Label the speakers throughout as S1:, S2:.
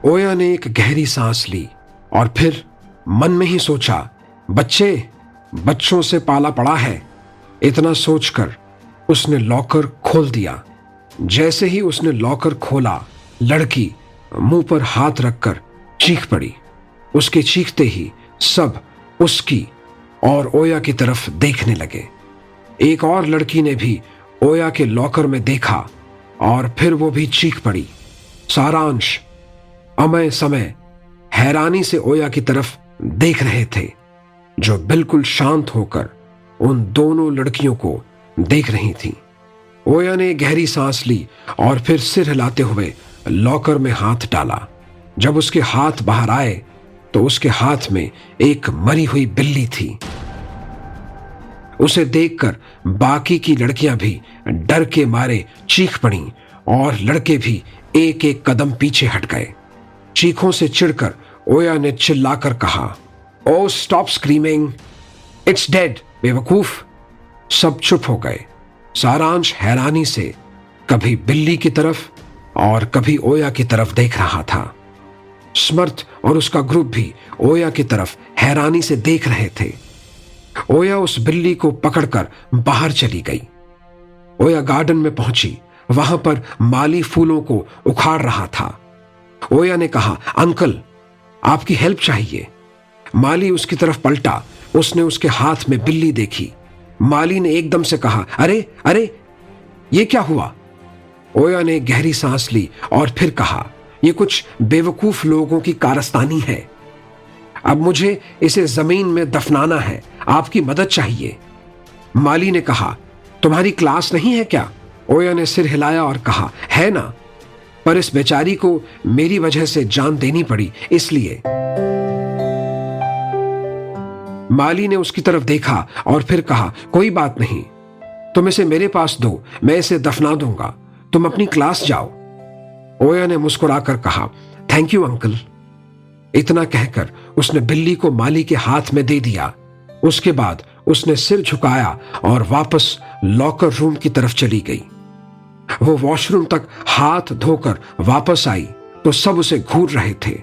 S1: ओया ने एक गहरी सांस ली और फिर मन में ही सोचा, बच्चों से पाला पड़ा है। इतना सोचकर उसने लॉकर खोल दिया। जैसे ही उसने लॉकर खोला, लड़की मुंह पर हाथ रखकर चीख पड़ी। उसके चीखते ही सब उसकी और ओया की तरफ देखने लगे। एक और लड़की ने भी ओया के लॉकर में देखा और फिर वो भी चीख पड़ी। सारांश अमय समय हैरानी से ओया की तरफ देख रहे थे, जो बिल्कुल शांत होकर उन दोनों लड़कियों को देख रही थी। ओया ने गहरी सांस ली और फिर सिर हिलाते हुए लॉकर में हाथ डाला। जब उसके हाथ बाहर आए तो उसके हाथ में एक मरी हुई बिल्ली थी। उसे देखकर बाकी की लड़कियां भी डर के मारे चीख पड़ीं और लड़के भी एक एक कदम पीछे हट गए। चीखों से चिढ़कर ओया ने चिल्लाकर कहा, ओ स्टॉप स्क्रीमिंग, इट्स डेड बेवकूफ। सब चुप हो गए। सारांश हैरानी से कभी बिल्ली की तरफ और कभी ओया की तरफ देख रहा था। स्मर्थ और उसका ग्रुप भी ओया की तरफ हैरानी से देख रहे थे। ओया उस बिल्ली को पकड़कर बाहर चली गई। ओया गार्डन में पहुंची। वहां पर माली फूलों को उखाड़ रहा था। ओया ने कहा, अंकल आपकी हेल्प चाहिए। माली उसकी तरफ पलटा। उसने उसके हाथ में बिल्ली देखी। माली ने एकदम से कहा, अरे अरे ये क्या हुआ? ओया ने गहरी सांस ली और फिर कहा, यह कुछ बेवकूफ लोगों की कारस्तानी है। अब मुझे इसे जमीन में दफनाना है, आपकी मदद चाहिए। माली ने कहा, तुम्हारी क्लास नहीं है क्या? ओया ने सिर हिलाया और कहा, है ना, पर इस बेचारी को मेरी वजह से जान देनी पड़ी, इसलिए। माली ने उसकी तरफ देखा और फिर कहा, कोई बात नहीं, तुम इसे मेरे पास दो, मैं इसे दफना दूंगा, तुम अपनी क्लास जाओ। ओया ने मुस्कुराकर कहा, थैंक यू अंकल। इतना कहकर उसने बिल्ली को माली के हाथ में दे दिया। उसके बाद उसने सिर झुकाया और वापस लॉकर रूम की तरफ चली गई। वो वॉशरूम तक हाथ धोकर वापस आई तो सब उसे घूर रहे थे।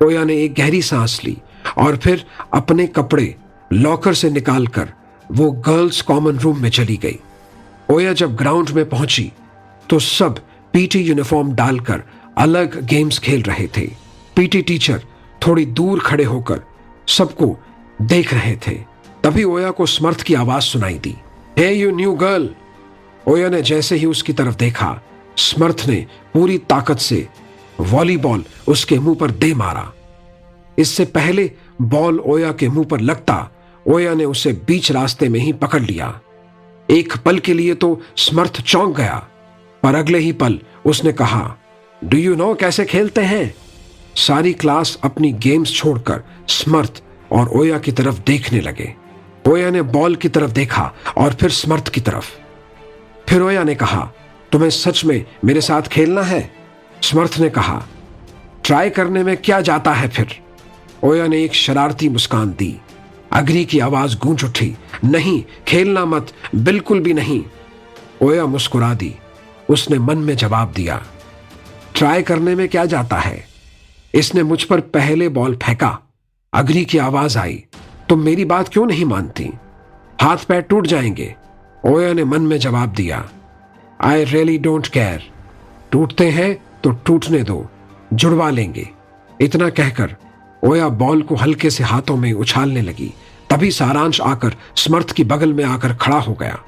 S1: ओया ने एक गहरी सांस ली और फिर अपने कपड़े लॉकर से निकालकर वो गर्ल्स कॉमन रूम में चली गई। ओया जब ग्राउंड में पहुंची तो सब पीटी यूनिफॉर्म डालकर अलग गेम्स खेल रहे थे। पीटी टीचर थोड़ी दूर खड़े होकर सबको देख रहे थे। तभी ओया को स्मर्थ की आवाज सुनाई दी, हे यू न्यू गर्ल। ओया ने जैसे ही उसकी तरफ देखा, स्मर्थ ने पूरी ताकत से वॉलीबॉल उसके मुंह पर दे मारा। इससे पहले बॉल ओया के मुंह पर लगता, ओया ने उसे बीच रास्ते में ही पकड़ लिया। एक पल के लिए तो स्मर्थ चौंक गया, पर अगले ही पल उसने कहा, डू यू नो कैसे खेलते हैं? सारी क्लास अपनी गेम्स छोड़कर स्मर्थ और ओया की तरफ देखने लगे। ओया ने बॉल की तरफ देखा और फिर स्मर्थ की तरफ। फिर ओया ने कहा, तुम्हें सच में मेरे साथ खेलना है? स्मर्थ ने कहा, ट्राई करने में क्या जाता है फिर। ओया ने एक शरारती मुस्कान दी। अग्नि की आवाज गूंज उठी, नहीं, खेलना मत, बिल्कुल भी नहीं। ओया मुस्कुरा दी। उसने मन में जवाब दिया, ट्राई करने में क्या जाता है? इसने मुझ पर पहले बॉल फेंका। अग्नि की आवाज आई, तुम मेरी बात क्यों नहीं मानती? हाथ पैर टूट जाएंगे। ओया ने मन में जवाब दिया, आई रियली डोंट केयर। टूटते हैं तो टूटने दो, जुड़वा लेंगे। इतना कहकर ओया बॉल को हल्के से हाथों में उछालने लगी। तभी सारांश आकर स्मर्थ की बगल में आकर खड़ा हो गया।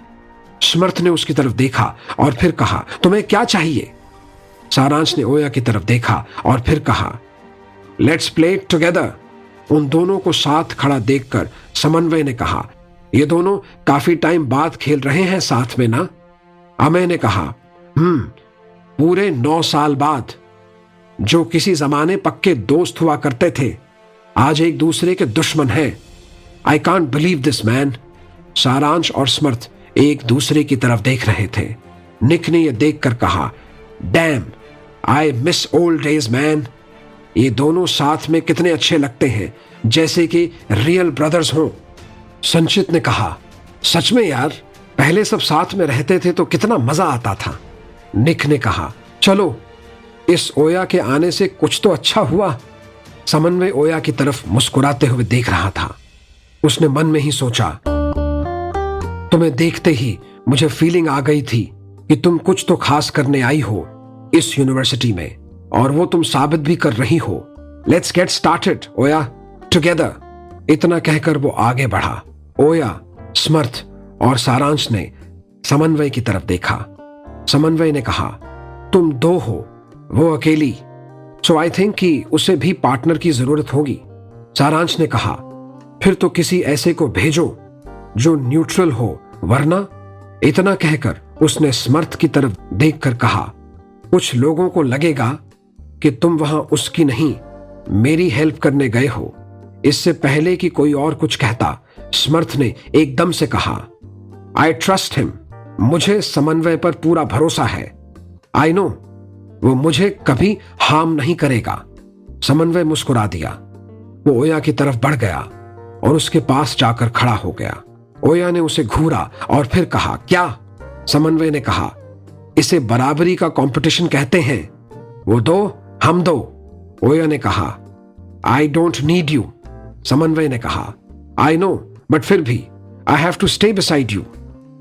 S1: स्मर्थ ने उसकी तरफ देखा और फिर कहा, तुम्हें क्या चाहिए? सारांश ने ओया की तरफ देखा और फिर कहा, लेट्स प्ले इट टुगेदर। उन दोनों को साथ खड़ा देखकर समन्वय ने कहा, ये दोनों काफी टाइम बाद खेल रहे हैं साथ में ना? अमय ने कहा, पूरे 9 साल बाद। जो किसी जमाने पक्के दोस्त हुआ करते थे, आज एक दूसरे के दुश्मन हैं। I can't believe this man. सारांश और स्मर्थ एक दूसरे की तरफ देख रहे थे। निक ने यह देखकर कहा, dam, I miss old days man. ये दोनों साथ में कितने अच्छे लगते हैं, जैसे कि रियल ब्रदर्स हों। संचित ने कहा, सच में यार, पहले सब साथ में रहते थे तो कितना मजा आता था। निक ने कहा, चलो इस ओया के आने से कुछ तो अच्छा हुआ। समन्वय ओया की तरफ मुस्कुराते हुए देख रहा था। उसने मन में ही सोचा, तुम्हें देखते ही मुझे फीलिंग आ गई थी कि तुम कुछ तो खास करने आई हो इस यूनिवर्सिटी में, और वो तुम साबित भी कर रही हो। लेट्स गेट स्टार्टेड ओया, टुगेदर। इतना कहकर वो आगे बढ़ा। ओया, समर्थ और सारांश ने समन्वय की तरफ देखा। समन्वय ने कहा, तुम दो हो, वो अकेली, सो आई थिंक कि उसे भी पार्टनर की जरूरत होगी। सारांश ने कहा, फिर तो किसी ऐसे को भेजो जो न्यूट्रल हो, वरना। इतना कहकर उसने समर्थ की तरफ देखकर कहा, कुछ लोगों को लगेगा कि तुम वहां उसकी नहीं मेरी हेल्प करने गए हो। इससे पहले कि कोई और कुछ कहता, समर्थ ने एकदम से कहा, आई ट्रस्ट हिम, मुझे समन्वय पर पूरा भरोसा है। आई नो, वो मुझे कभी हार्म नहीं करेगा। समन्वय मुस्कुरा दिया। वो ओया की तरफ बढ़ गया और उसके पास जाकर खड़ा हो गया। ओया ने उसे घूरा और फिर कहा, क्या? समन्वय ने कहा, इसे बराबरी का कंपटीशन कहते हैं। वो दो, हम दो। ओया ने कहा, आई डोंट नीड यू। समन्वय ने कहा, आई नो, बट फिर भी I have to stay beside you.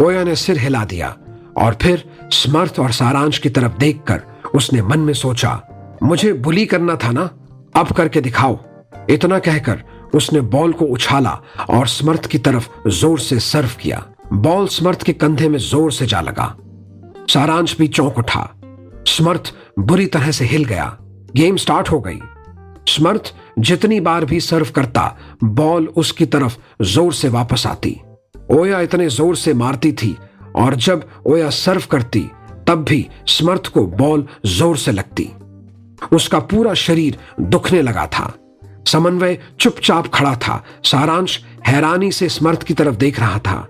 S1: ओया ने सिर हिला दिया और फिर समर्थ और सारांश की तरफ देखकर उसने मन में सोचा, मुझे बुली करना था ना, अब करके दिखाओ। इतना कहकर उसने बॉल को उछाला और समर्थ की तरफ जोर से सर्व किया। बॉल समर्थ के कंधे में जोर से जा लगा। सारांश भी चौंक उठा। समर्थ बुरी तरह से हिल गया। गेम स्टार्ट हो गई। समर्थ जितनी बार भी सर्व करता, बॉल उसकी तरफ जोर से वापस आती। ओया इतने जोर से मारती थी और जब ओया सर्व करती तब भी समर्थ को बॉल जोर से लगती। उसका पूरा शरीर दुखने लगा था। समन्वय चुपचाप खड़ा था। सारांश हैरानी से समर्थ की तरफ देख रहा था।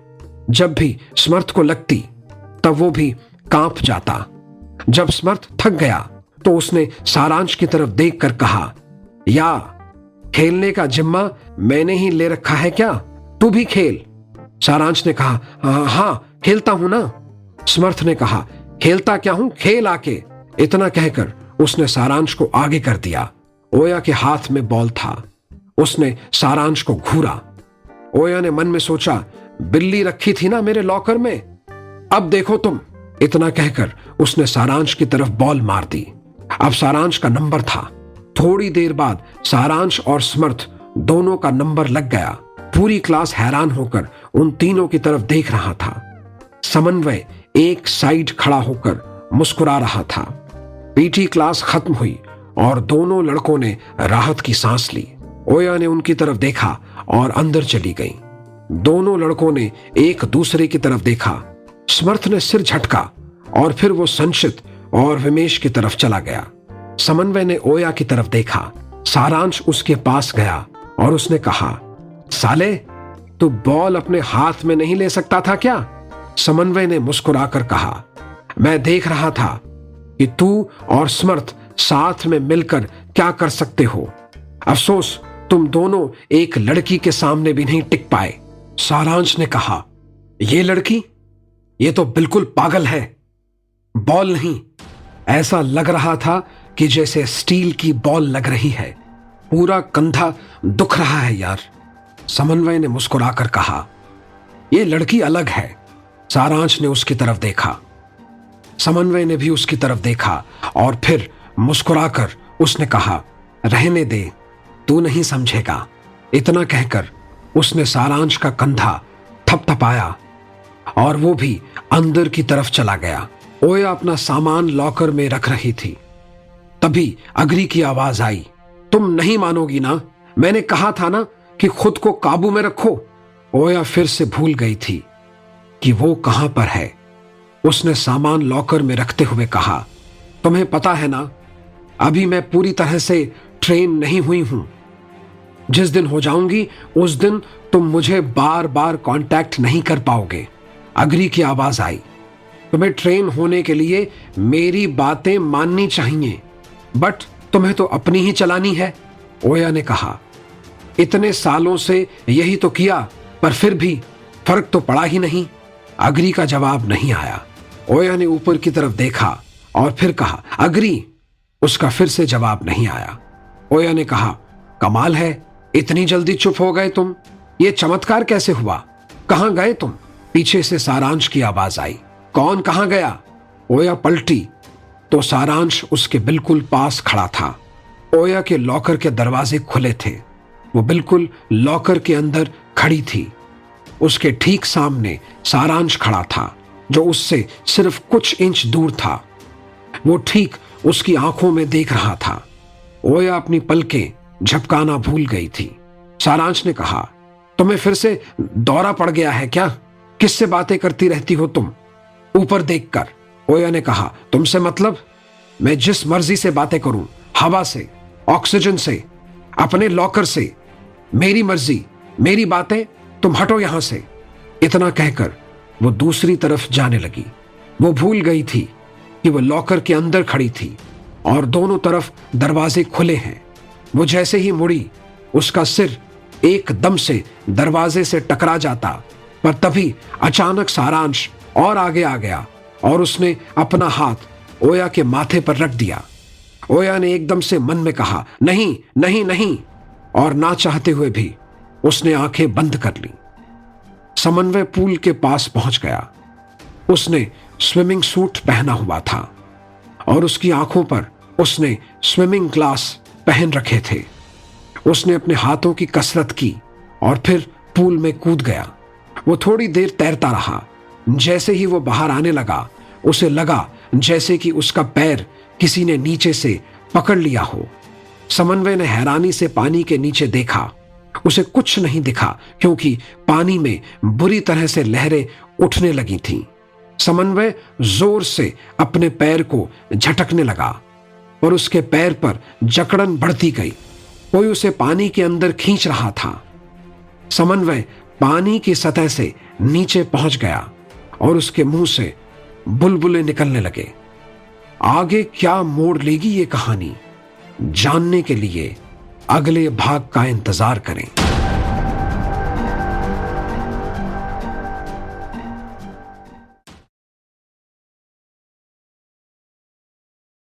S1: जब भी समर्थ को लगती तब वो भी कांप जाता। जब समर्थ थक गया तो उसने सारांश की तरफ देखकर कहा, या खेलने का जिम्मा मैंने ही ले रखा है क्या? तू भी खेल। सारांश ने कहा, हाँ खेलता हूं ना। समर्थ ने कहा, खेलता क्या हूं, खेल आके। इतना कहकर उसने सारांश को आगे कर दिया। ओया के हाथ में बॉल था। उसने सारांश को घूरा। ओया ने मन में सोचा, बिल्ली रखी थी ना मेरे लॉकर में, अब देखो तुम। इतना कहकर उसने सारांश की तरफ बॉल मार दी। अब सारांश का नंबर था। थोड़ी देर बाद सारांश और समर्थ दोनों का नंबर लग गया। पूरी क्लास हैरान होकर उन तीनों की तरफ देख रहा था। समन्वय एक साइड खड़ा होकर मुस्कुरा रहा था। पीटी क्लास खत्म हुई और दोनों लड़कों ने राहत की सांस ली। ओया ने उनकी तरफ देखा और अंदर चली गई। दोनों लड़कों ने एक दूसरे की तरफ देखा। समर्थ ने सिर झटका और फिर वो संचित और विमेश की तरफ चला गया। समन्वय ने ओया की तरफ देखा। सारांश उसके पास गया और उसने कहा, साले, तू बॉल अपने हाथ में नहीं ले सकता था क्या? समन्वय ने मुस्कुराकर कहा, मैं देख रहा था कि तू और समर्थ साथ में मिलकर क्या कर सकते हो। अफसोस तुम दोनों एक लड़की के सामने भी नहीं टिक पाए। सारांश ने कहा, ये लड़की, ये तो बिल्कुल पागल है। बॉल नहीं, ऐसा लग रहा था कि जैसे स्टील की बॉल लग रही है। पूरा कंधा दुख रहा है यार। समन्वय ने मुस्कुराकर कहा, ये लड़की अलग है। सारांश ने उसकी तरफ देखा। समन्वय ने भी उसकी तरफ देखा और फिर मुस्कुराकर उसने कहा, रहने दे, तू नहीं समझेगा। इतना कहकर उसने सारांश का कंधा थपथपाया और वो भी अंदर की तरफ चला गया। ओया अपना सामान लॉकर में रख रही थी। तभी अग्री की आवाज आई, तुम नहीं मानोगी ना, मैंने कहा था ना कि खुद को काबू में रखो। ओया फिर से भूल गई थी कि वो कहां पर है। उसने सामान लॉकर में रखते हुए कहा, तुम्हें पता है ना, अभी मैं पूरी तरह से ट्रेन नहीं हुई हूं। जिस दिन हो जाऊंगी उस दिन तुम मुझे बार बार कांटेक्ट नहीं कर पाओगे। अग्री की आवाज आई, तुम्हें ट्रेन होने के लिए मेरी बातें माननी चाहिए, बट तुम्हें तो अपनी ही चलानी है। ओया ने कहा, इतने सालों से यही तो किया, पर फिर भी फर्क तो पड़ा ही नहीं। अग्री का जवाब नहीं आया। ओया ने ऊपर की तरफ देखा और फिर कहा, अग्री, उसका फिर से जवाब नहीं आया। ओया ने कहा, कमाल है, इतनी जल्दी चुप हो गए तुम। ये चमत्कार कैसे हुआ? कहां गए तुम? पीछे से सारांश की आवाज आई। कौन? कहां गया? ओया पलटी तो सारांश उसके बिल्कुल पास खड़ा था। ओया के लॉकर के दरवाजे खुले थे। वो बिल्कुल लॉकर के अंदर खड़ी थी। उसके ठीक सामने सारांश खड़ा था, जो उससे सिर्फ कुछ इंच दूर था। वो ठीक उसकी आंखों में देख रहा था। ओया अपनी पलकें झपकाना भूल गई थी। सारांश ने कहा, तुम्हें फिर से दौरा पड़ गया है क्या? किससे बातें करती रहती हो तुम? ऊपर देखकर ओया ने कहा, तुमसे मतलब? मैं जिस मर्जी से बातें करूं, हवा से, ऑक्सीजन से, अपने लॉकर से, मेरी मर्जी, मेरी बातें, तुम हटो यहां से। इतना कहकर वो दूसरी तरफ जाने लगी। वो भूल गई थी कि वो लॉकर के अंदर खड़ी थी और दोनों तरफ दरवाजे खुले हैं। वो जैसे ही मुड़ी, उसका सिर एकदम से दरवाजे से टकरा जाता, पर तभी अचानक सारांश और आगे आ गया और उसने अपना हाथ ओया के माथे पर रख दिया। ओया ने एकदम से मन में कहा, नहीं नहीं नहीं, और ना चाहते हुए भी उसने आंखें बंद कर ली। समन्वय पूल के पास पहुंच गया। उसने स्विमिंग सूट पहना हुआ था और उसकी आंखों पर उसने स्विमिंग ग्लास पहन रखे थे। उसने अपने हाथों की कसरत की और फिर पूल में कूद गया। वो थोड़ी देर तैरता रहा। जैसे ही वो बाहर आने लगा, उसे लगा जैसे कि उसका पैर किसी ने नीचे से पकड़ लिया हो। समन्वय ने हैरानी से पानी के नीचे देखा। उसे कुछ नहीं दिखा, क्योंकि पानी में बुरी तरह से लहरें उठने लगी थीं। समन्वय जोर से अपने पैर को झटकने लगा और उसके पैर पर जकड़न बढ़ती गई। कोई उसे पानी के अंदर खींच रहा था। समन्वय पानी की सतह से नीचे पहुंच गया और उसके मुंह से बुलबुले निकलने लगे। आगे क्या मोड़ लेगी ये कहानी, जानने के लिए अगले भाग का इंतजार करें।